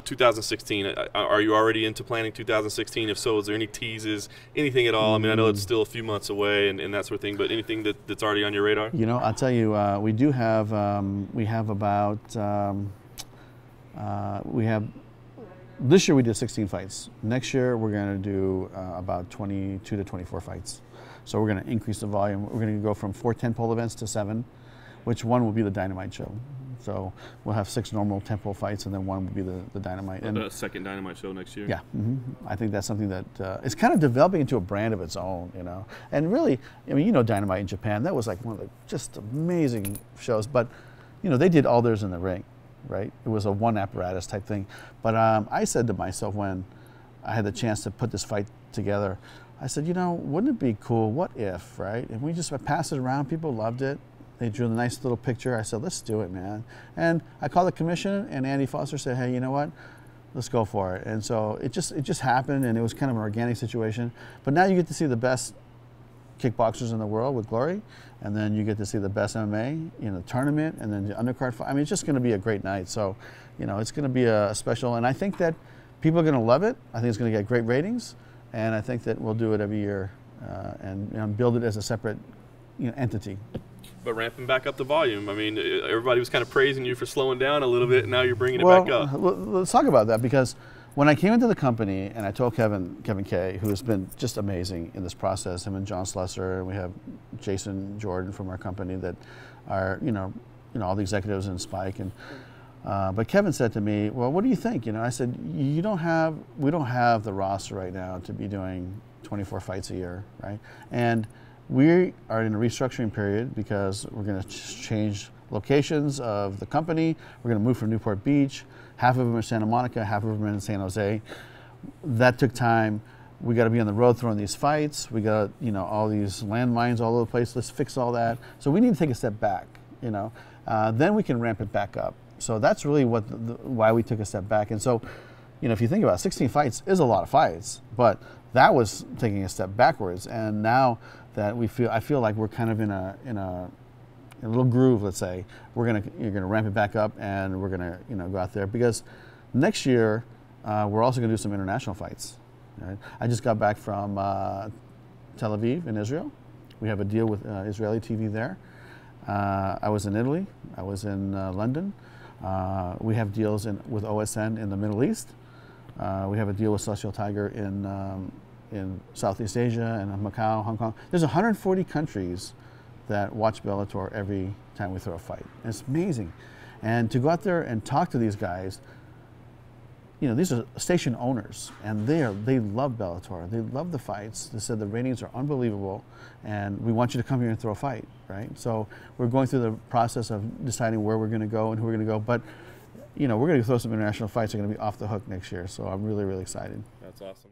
2016, are you already into planning 2016? If so, is there any teases, anything at all? I mean, I know it's still a few months away and that sort of thing, but anything that's already on your radar? You know, I'll tell you, we do have, this year we did 16 fights. Next year we're going to do about 22 to 24 fights. So we're going to increase the volume. We're going to go from 4 tentpole events to 7, which one will be the Dynamite show. So we'll have 6 normal tentpole fights, and then one will be the Dynamite. And the second Dynamite show next year? Yeah. I think that's something that it's kind of developing into a brand of its own, you know. And really, I mean, you know, Dynamite in Japan, that was like one of the just amazing shows. But, you know, they did all theirs in the ring, right? It was a one apparatus type thing. But I said to myself when I had the chance to put this fight together, I said, you know, wouldn't it be cool, what if, right? And we just passed it around, people loved it. They drew a nice little picture. I said, let's do it, man. And I called the commission, and Andy Foster said, hey, you know what? Let's go for it. And so it just happened, and it was kind of an organic situation. But now you get to see the best kickboxers in the world with Glory, and then you get to see the best MMA in the tournament, and then the undercard fight. I mean, it's just going to be a great night. So, you know, it's going to be a special, and I think that people are going to love it. I think it's going to get great ratings, and I think that we'll do it every year and build it as a separate, you know, entity. But ramping back up the volume. I mean, everybody was kind of praising you for slowing down a little bit, and now you're bringing it back up. Well, let's talk about that, because when I came into the company and I told Kevin Kay, who has been just amazing in this process, him and John Slesser, and we have Jason Jordan from our company that are, you know, all the executives in Spike. And but Kevin said to me, well, what do you think? You know, I said, we don't have the roster right now to be doing 24 fights a year, right? And we are in a restructuring period because we're going to change locations of the company. We're going to move from Newport Beach. Half of them are in Santa Monica, half of them are in San Jose. That took time. We got to be on the road throwing these fights. We got, you know, all these landmines all over the place. Let's fix all that. So we need to take a step back, you know. Then we can ramp it back up. So that's really what why we took a step back. And so, you know, if you think about it, 16 fights is a lot of fights, but that was taking a step backwards. And now that I feel like we're kind of in a little groove. Let's say you're gonna ramp it back up, and we're gonna, you know, go out there, because next year we're also gonna do some international fights. Right? I just got back from Tel Aviv in Israel. We have a deal with Israeli TV there. I was in Italy. I was in London. We have deals with OSN in the Middle East. We have a deal with Celestial Tiger in Southeast Asia and Macau, Hong Kong. There's 140 countries that watch Bellator every time we throw a fight. And it's amazing. And to go out there and talk to these guys, you know, these are station owners, and they love Bellator. They love the fights. They said the ratings are unbelievable, and we want you to come here and throw a fight, right? So we're going through the process of deciding where we're going to go and who we're going to go. But, you know, we're going to throw some international fights. They're going to be off the hook next year. So I'm really, really excited. That's awesome.